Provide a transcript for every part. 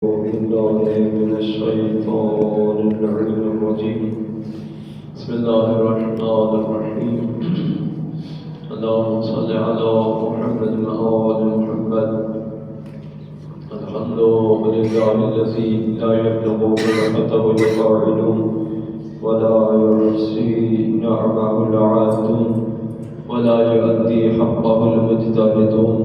بالله من الشيطان اللعين الرجيم. بسم الله الرحمن الرحيم. اللهم صل على محمد وآل محمد. الحمد لله الذي لا يبلغ رحمته القائل ولا يحصي نعمه العاد ولا يؤدي حقه المجتهدون.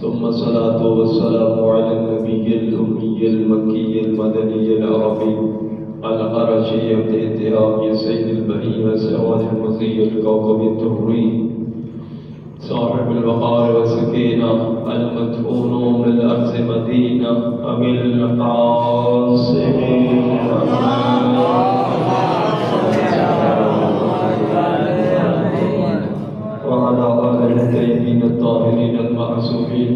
ثم الصلاة والسلام على النبي الأمي المكي المدني العربي القرشي ابتداء سيد البرية سواد المزي الكوكب الدري صاحب الوقار والسكينة المدفون من الأرض مدينة أبي القاسم وعلى آله الطيبين الطاهرين المعصومين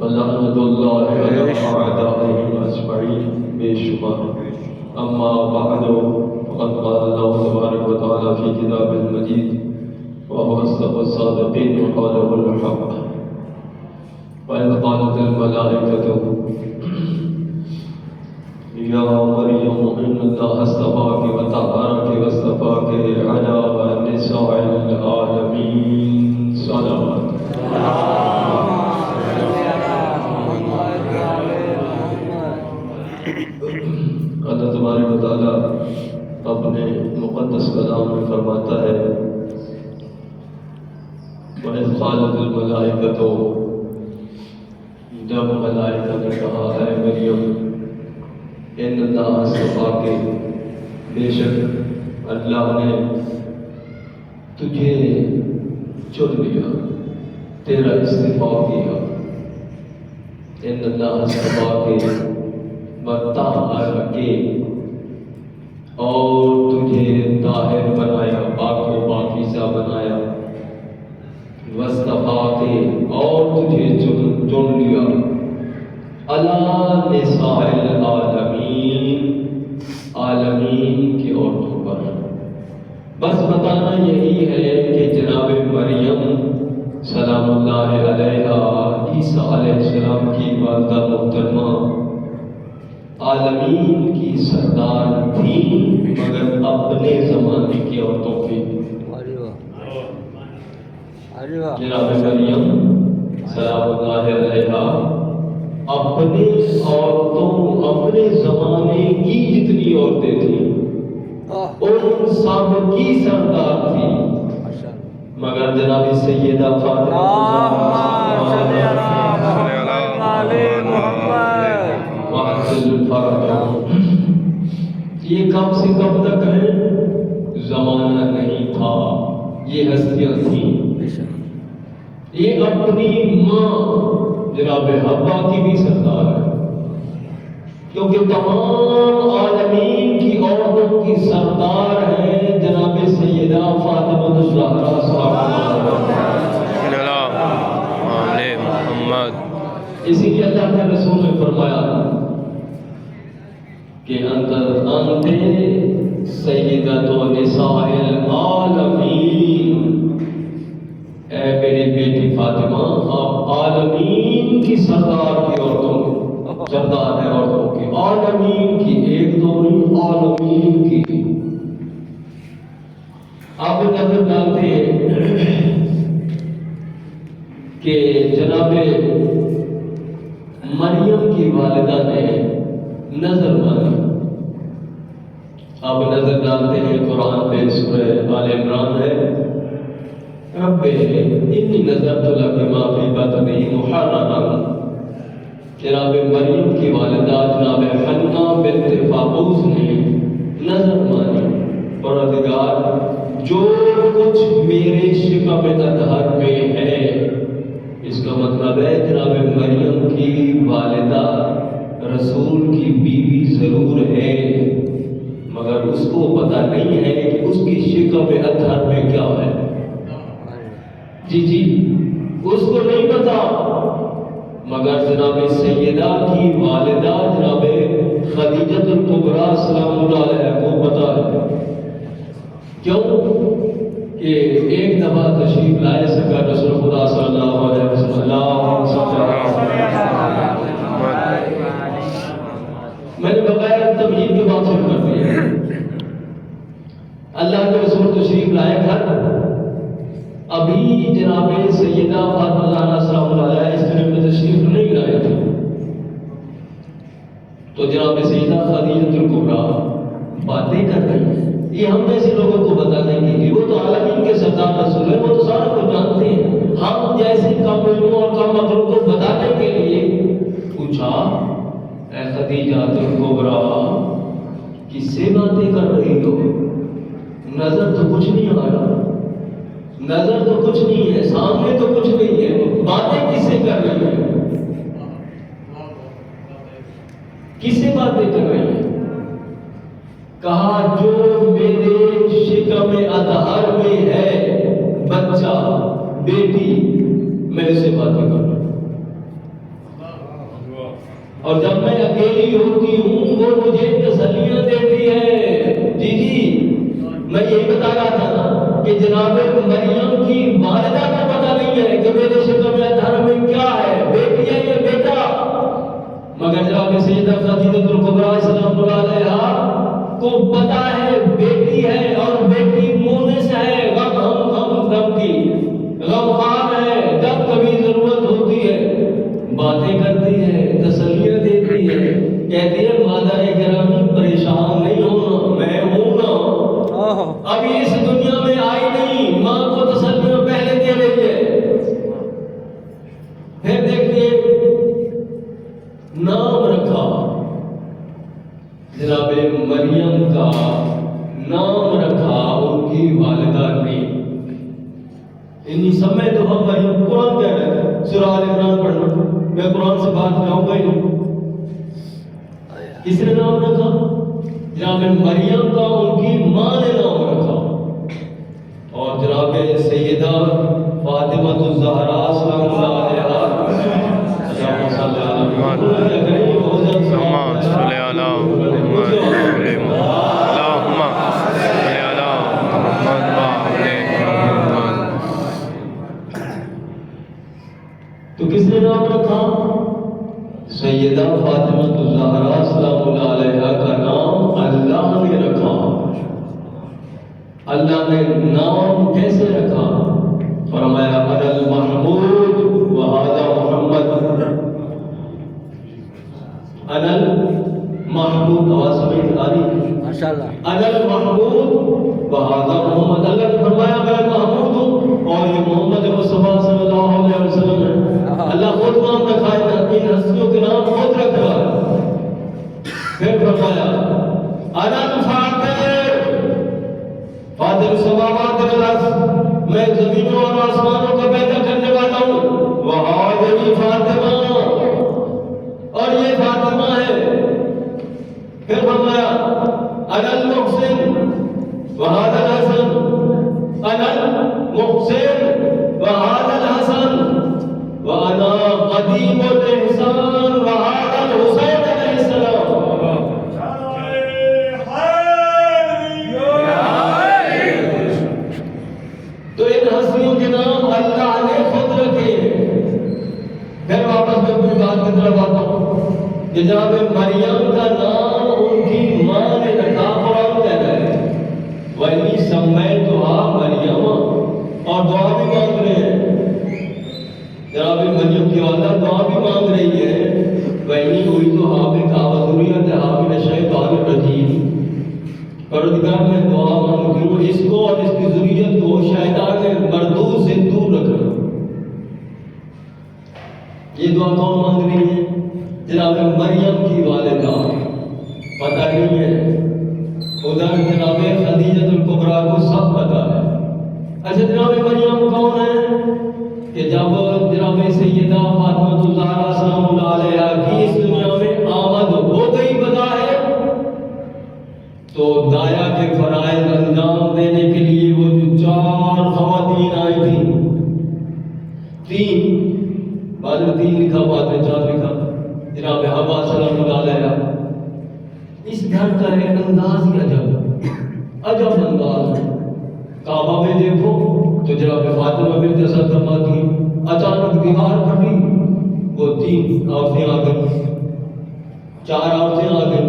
ولعنة الله على أعدائهم أجمعين بشمار. أما بعد فقد قال الله تبارك وتعالى في كتاب المجيد وهو أصدق الصادقين وقاله الحق. وإذ قالت الملائكة يا مريم إن الله اصطفاك وطهرك واصطفاك على نساء العالمين. صلوات اللہ تبارک و تعالیٰ اپنے مقدس کلام میں فرماتا ہے وَإِذْ قَالَتِ الْمَلَائِكَةُ، جب ملائکہ نے کہا اے مریم ان اللہ اصطفاک، بے شک اللہ نے تجھے چن لیا، تیرا استفاء کیا. ان اللہ اصطفاک وطہرک، اور تجھے طاہر بنایا، پاک و پاکیزہ بنایا. واصطفاک، اور تجھے چن لیا. علی نساء العالمین، عالمین کی عورتوں پر. بس بتانا یہی ہے کہ جناب مریم سلام اللہ علیہا عیسیٰ علیہ السلام کی والدہ محترمہ عالمین کی سردار تھی، مگر اپنے زمانے کی عورتوں کی. جناب مریم سلام اللہ علیہا اپنے عورتوں، اپنے زمانے کی جتنی عورتیں تھیں ان سب کی سردار تھی، مگر جناب سیدہ فاطمہ یہ کب سے کب تک ہے؟ زمانہ نہیں تھا، یہ ہستیاں تھیں. یہ اپنی ماں جناب حوا کی بھی سردار ہے، کیونکہ تمام عالمین کی عورتوں کی سردار ہے جناب سیدہ فاطمہ الزہرا محمد. اسی لیے اللہ کے رسول نے فرمایا کہ انت سیدۃ نساء العالمین، اے میری بیٹی فاطمہ آپ عالمین کی سردار کی عورتوں کی سردار ہے، عورتوں کی عالمین کی، ایک دو نہیں عالمین کی. آپ نظر ڈالتے ہیں کہ جناب مریم کی والدہ نے نظر مانی. آپ نظر ڈالتے ہیں قرآن پہ سورہ آل عمران ہے رب انی نظرت لک ما فی بطنی محررا. جناب مریم کی والدہ جناب حنہ بنت فاقوس نے نظر مانی، پروردگار جو کچھ میرے شکم اطہر میں ہے، اس کا مطلب ہے جناب مریم کی والدہ رسول کی بیوی ضرور ہے، مگر اس کو پتہ نہیں ہے کہ اس کی شکم اطہر میں کیا ہے. جی اس کو نہیں پتا، مگر جناب سیدہ کی والدہ جناب خدیجہ الکبریٰ سلام اللہ علیہ کو پتا ہے. کیوں کہ ایک دفعہ تشریف لائے سکا رسول خدا صلی اللہ علیہ وسلم تو جناب سیدہ خدیجہ الکبریٰ باتیں کر رہی ہیں، یہ ہم جیسے لوگوں کو بتانے کے لیے، وہ تو عالمین کے سردار رسول ہیں، وہ تو سارا کچھ جانتے ہیں، ہم جیسے کم علموں اور کم عقلوں کو بتانے کے لیے پوچھا اے خدیجہ الکبریٰ کس سے باتیں کر رہی ہو؟ نظر تو کچھ نہیں آ رہا، نظر تو کچھ نہیں ہے، سامنے تو کچھ نہیں ہے، باتیں کس سے کر رہی ہیں؟ کس سے باتیں کر رہی ہیں؟ کہا جو میرے شکم اطہر میں ہے بچہ، بیٹی، میں اس سے باتیں کر رہا ہوں، اور جب میں اکیلی ہوتی ہوں وہ مجھے تسلیاں دیتی ہے۔ جی میں یہی بتا رہا تھا نا کہ جناب مریم کی والدہ کو پتہ نہیں ہے کہ میرے شکم اطہر میں کیا ہے، بیٹی ہے یا بیٹا، مگر جناب سیدہ خدیجہ الکبریٰ السلام علیہا کو پتا ہے بیٹی ہے، اور بیٹی مونس ہے، غم کی غمخوار ہے، جب کبھی ضرورت ہوتی ہے باتیں کرتی ہے، تسلیاں دیتی ہے، کہتی ہے مادر گرامی پریشان نہیں ہونا، میں ہوں نا، ابھی اس دنیا میں آئی نہیں، ماں کو تسلیاں پہلے دے رہی ہے۔ پھر دیکھیے نام رکھا، جناب مریم کا نام رکھا ان کی والدہ نے۔ انہی سمے تو ہم مریم قرآن کہہ رہے ہیں، سورہ آل عمران پڑھنا، میں قرآن سے بات کراؤں گا ہی نہیں۔ کس نے نام رکھا؟ جناب مریم کا ان کی ماں نے نام رکھا، اور جناب سیدہ فاطمہ الزہرا سلام اللہ علیہا، اللہم صلی تو کس نے نام رکھا؟ سیدہ فاطمہ الزہرا سلام اللہ علیہا کا نام اللہ نے رکھا۔ اللہ نے نام کیسے رکھا؟ فرمایا انا المحمود وہذا محمد، انا المحمود، آواز سمجھ آ رہی؟ ماشاءاللہ، انا المحمود وہذا محمد، اللہ نے فرمایا میں محمود ہوں اور یہ محمد مصطفیٰ صلی اللہ علیہ وسلم ہے۔ اللہ خود نام رکھا ہے، ان ہستیوں کے نام خود رکھ رہا ہے۔ پھر فرمایا انا الفاتر، فاتر السماوات والارض، میں زمینوں اور آسمانوں کو پیدا کرنے والا ہوں، وہذا فاطمہ، اور یہ فاطمہ ہے۔ پھر فرمایا انا المحسن وہذا الحسن، انا المحسن وہذا الحسن، وانا قدیم الاحسان وهذا الحسین علیہ السلام۔ تو ان ہستیوں کے نام اللہ نے خود رکھے۔ پھر واپس میں اپنی بات کی طرف آتا ہوں کہ جناب مریم کا نام ان کی ماں نے رکھا، قرآن کہہ رہا ہے وَإِنِّي سَمَّيْتُهَا مَرْيَمَ، اور دعا بھی مانگ رہے ہیں، جناب مریم کی والدہ دعا بھی مانگ رہی ہے وَإِنِّي أُعِيذُهَا بِكَ وَذُرِّيَّتَهَا مِنَ الشَّيْطَانِ الرَّجِيمِ، پروردگار میں دعا مانگتی ہوں اس کو اور اس کی ذریت کو شیطان مردود سے دور رکھنا۔ یہ دعا کون مانگ رہی ہے؟ جناب مریم کی والدہ، پتہ نہیں ہے، ادھر جناب خدیجہ الکبریٰ کو سب پتہ ہے۔ اچھا جناب مریم کون ہے؟ کہ جب جناب سیدہ فاطمہ الزہرا سلام اللہ علیہا کی اس دنیا میں آمد ہو گئی بظاہر، تو دایا کے فرائض انجام دینے کے لیے وہ جو 4 خواتین آئی تھیں، 3 بعد میں 3 لکھا، بعد میں 4 لکھا، جناب حوا سلام اللہ علیہا، اس گھر کا ایک انداز ہی عجب انداز ہے۔ کعبہ میں دیکھو تو جناب فاطمہ بنت اسد فرماتی اچانک دیوار پھٹی، وہ 3 عورتیں آ گئی، 4 عورتیں آ گئی۔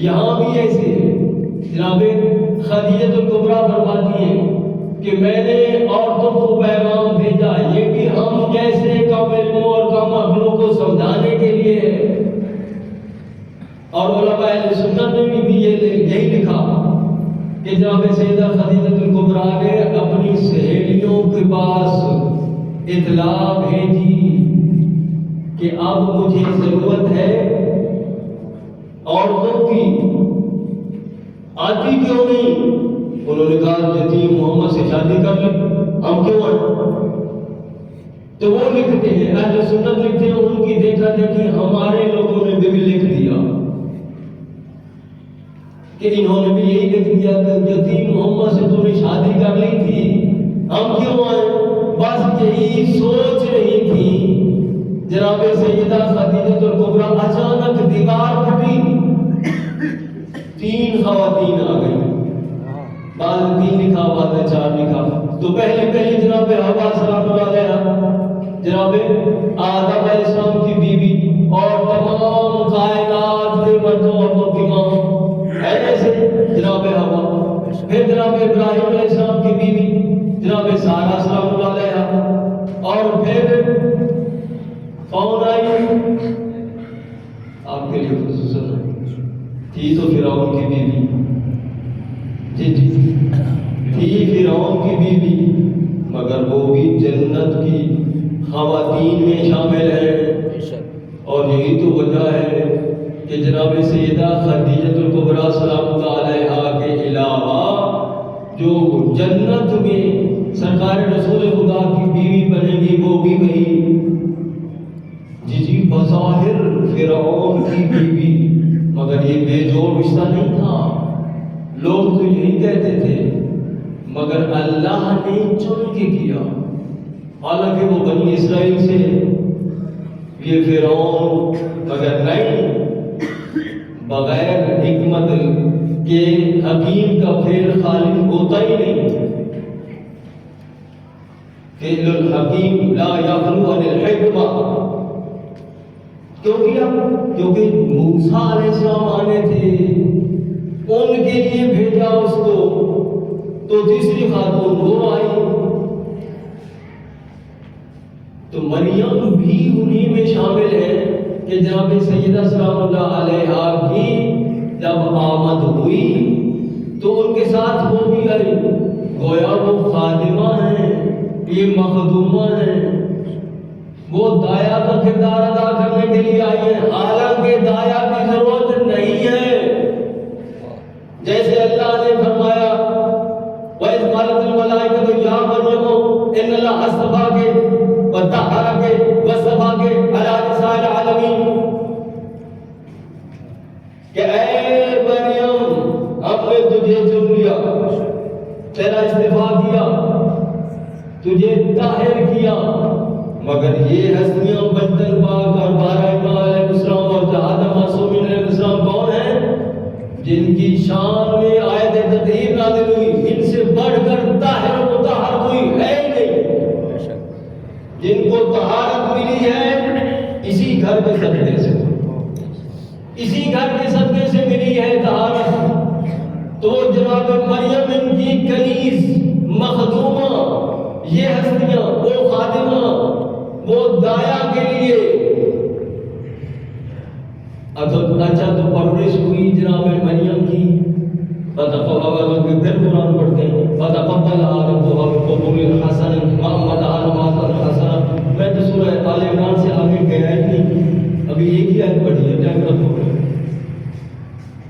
یہاں بھی ایسے ہے، جناب خدیجہ الکبریٰ فرماتی ہیں کہ میں نے عورتوں کو پیغام بھیجا، یہ بھی ہم جیسے کم علموں اور کم عقلوں کو سمجھانے کے لیے ہے اطلاع بھیجی کہ اب مجھے ضرورت ہے عورتوں کی، آتی کیوں نہیں؟ انہوں نے کہا یتیم محمد سے شادی کر لی، ہم کیوں آئیں؟ تو وہ لکھتے ہیں، اہل سنت لکھتے ہیں، ان کی دیکھا دیکھی ہمارے لوگوں نے بھی لکھ دیا کہ انہوں نے بھی یہی لکھ دیا کہ یتیم محمد سے تو نے شادی کر لی تھی، ہم کیوں آئے؟ بس یہی سوچ رہی تھی، جناب سیدہ خدیجہ الکبریٰ اچانک دیوار پھٹی، 3 خواتین آ گئی، بعد 3 لکھا، بعد 4 لکھا، تو پہلی جناب حوا سلام اللہ علیہا، جناب آدم علیہ السلام کی بیوی اور تمام کائنات کے مردوں عورتوں کی ماں ایسے جناب حوا، پھر جناب ابراہیم علیہ السلام کی بیوی جناب سارہ سلام اللہ علیہا، اور پھر کون آئی آپ کے لیے خصوصاً تھی تو فرعون کی بیوی، جی تھی فرعون کی بیوی، مگر وہ بھی جنت کی خواتین میں شامل ہے، اور یہی تو وجہ ہے کہ جناب سیدہ خدیجہ الکبریٰ سلام اللہ علیہا کے علاوہ جو جنت میں سرکار رسول خدا کی بیوی بنے گی وہ بھی وہی، جی بظاہر فرعون کی بیوی، مگر یہ بے جوڑ رشتہ نہیں تھا، لوگ تو یہی کہتے تھے، مگر اللہ نے چن کے کیا، حالانکہ وہ بنی اسرائیل سے یہ فرعون، مگر نہیں، بغیر حکمت کے حکیم کا فعل خالق ہوتا ہی نہیں، فعل الحکیم لا یخلو عن الحکمہ، کیونکہ موسیٰ علیہ السلام آنے تھے، ان کے لیے بھیجا اس کو، تو تیسری خاتون وہ آئی، تو مریم بھی انہی میں شامل ہے کہ جناب سیدہ سلام اللہ علیہا کی جب آمد ہوئی تو ان کے ساتھ وہ بھی آئی، گویا وہ خادمہ ہیں، یہ مخدومہ ہیں، وہ دایا کا کردار ادا کرنے کے لیے آئی ہیں، حالانکہ دایا کی ضرورت نہیں ہے، جیسے اللہ نے فرمایا وَإِذْ قَالَتِ الْمَلَائِكَةُ يَا مَرْيَمُ إِنَّ اللَّهَ اصْطَفَاكِ وَطَهَّرَكِ وَاصْطَفَاكِ عَلَىٰ نِسَاءِ الْعَالَمِينَ، کہ اے مریم ہم نے تجھے چن لیا، تیرا اصطفا کیا، تجھے طاہر کیا، مگر یہ ہستیاں بچتن پاک اور 12 امام علیہ السلام اور آدم معصومین علیہ السلام کون ہیں؟ جن کی شان میں آیت تطہیر نازل ہوئی، ان سے بڑھ کر طاہر و مطہر کوئی ہے ہی نہیں، جن کو طہارت ملی ہے اسی گھر کے صدقے سے، اسی گھر کے صدقے سے ملی ہے طہارت، تو جناب مریم ان کی کنیز مخدومہ، یہ ہستیاں، وہ خادمہ، وہ دایا کے لیے، اچھا تو پرورش ہوئی جناب مریم کی، پھر قرآن پڑھتے ہیں فَتَقَبَّلَهَا رَبُّهَا بِقَبُولٍ حَسَنٍ وَأَنبَتَهَا نَبَاتًا حَسَنًا۔ میں تو سورہ آل عمران سے آگے گیا ہی نہیں، ابھی ایک ہی آیت پڑھی ہے، ٹائم ختم ہو گیا۔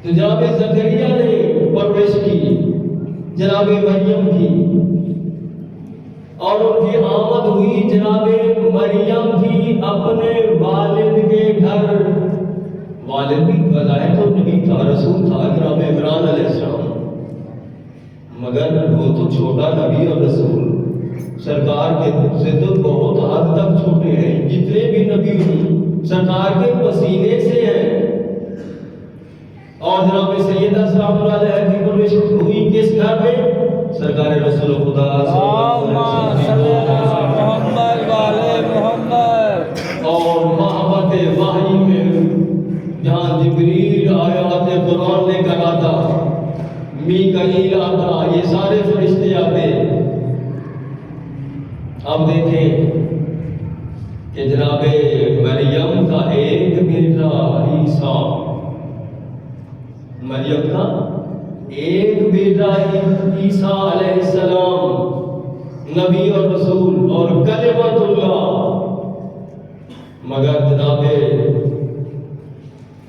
تو جناب زکریا نے پرورش کی جناب مریم کی، اور ان کی آمد ہوئی جناب مریم کی اپنے والد کے گھر، والد بھی بظاہر تو نبی تھا، رسول تھا جناب عمران علیہ السلام، مگر وہ تو چھوٹا نبی اور رسول سرکار کے سے تو بہت حد تک چھوٹے ہیں، جتنے بھی نبی ہوں سرکار کے پسینے سے ہیں، اور جناب سیدہ سلام اللہ علیہ کی پرورش ہوئی کس گھر میں؟ سرکار رسول خدا صلی اللہ علیہ وسلم، اور محبت وحی میں جہاں جبریل آیات قرآن لے کر آتا، میکائیل آتا، یہ سارے فرشتے آتے۔ اب دیکھیں کہ جناب مریم کا ایک بیٹا عیسیٰ، مریم کا ایک بیٹا عیسیٰ علیہ السلام نبی اور رسول اور کلمۃ اللہ، مگر جناب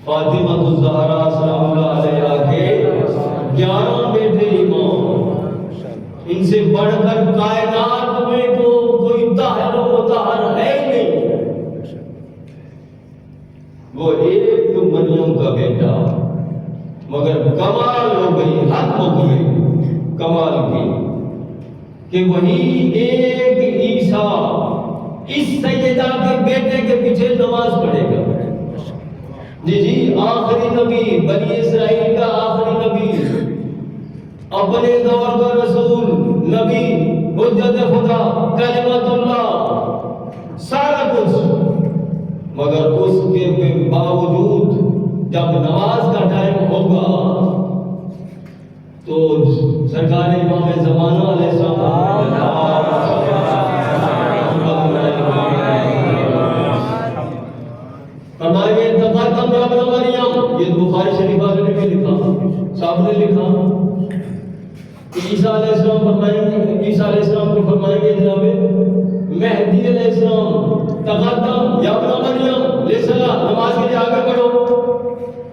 فاطمہ الزہرا سلام اللہ علیہا کے 11 بیٹے امام، ان سے بڑھ کر کائنات میں تو کوئی طاہر و مطہر ہے ہی نہیں، وہ ایک مریم کا بیٹا، مگر کمال ہو گئی، حد ہو گئی کمال کی کہ وہی ایک عیسیٰ اس سیدہ کے بیٹے کے پیچھے نماز پڑھے گا۔ جی آخری نبی، بنی اسرائیل کا آخری نبی، اپنے دور کا رسول، نبی، حجت خدا، کلمۃ اللہ، سارا کچھ، مگر اس کے باوجود جب نماز کا ٹائم ہوگا تو سرکار امام زمانہ علیہ السلام فرمائے تقدم یا ابن مریم، یہ بخاری شریف والے نے بھی لکھا، صاحب نے لکھا کہ عیسیٰ علیہ السلام فرمائیں گے، عیسیٰ علیہ السلام کو فرمائیں گے جناب مہدی علیہ السلام تقدم یا ابن مریم لے صلاح، نماز کے لیے آگے بڑھو۔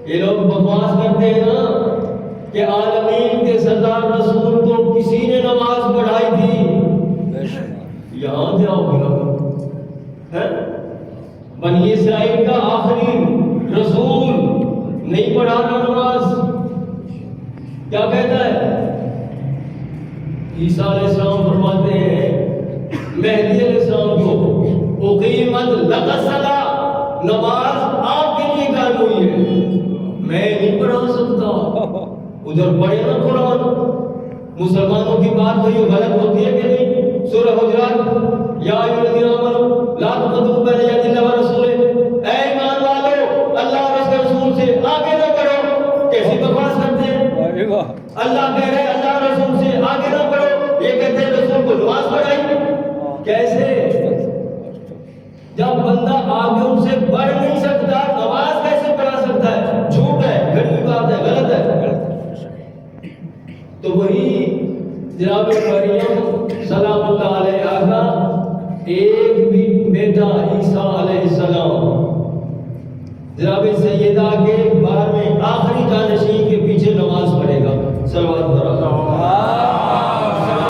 یہ لوگ بکواس کرتے ہیں نا کہ عالمین کے سردار رسول کو کسی نے نماز پڑھائی تھی، یہاں سے آؤ گیا بنی اسرائیل کا آخری رسول نہیں پڑھانا نماز، کیا کہتا ہے؟ عیسیٰ علیہ السلام فرماتے ہیں مہدی علیہ السلام کو اقیمت لک الصلاۃ، نماز آپ کے لیے قائم ہوئی ہے، میں نہیں پڑھا سکتا۔ ادھر پڑھے نا قرآن، مسلمانوں کی بات کوئی غلط ہوتی ہے کہ نہیں؟ سورہ حجرات، یا ایھا الذین آمنوا لا تقدموا بین یدی اللہ ورسولہ، اے ایمان والو اللہ اور اس کے رسول سے آگے نہ بڑھو۔ کیسی بکواس کرتے ہیں؟ اللہ کہہ رہے اللہ اور رسول سے آگے نہ بڑھو، یہ کہتے ہیں رسول کو نماز پڑھائی، کیسے؟ جب بندہ آگے ان سے بڑھ نہیں سکتا نماز کیسے پڑھا سکتا ہے؟ جھوٹ ہے، گھڑی بات ہے، غلط ہے۔ تو وہی جناب مریم سلام اللہ علیہا کا ایک بھی بیٹا عیسیٰ علیہ السلام، جناب سیدہ کے 12ویں آخری جانشین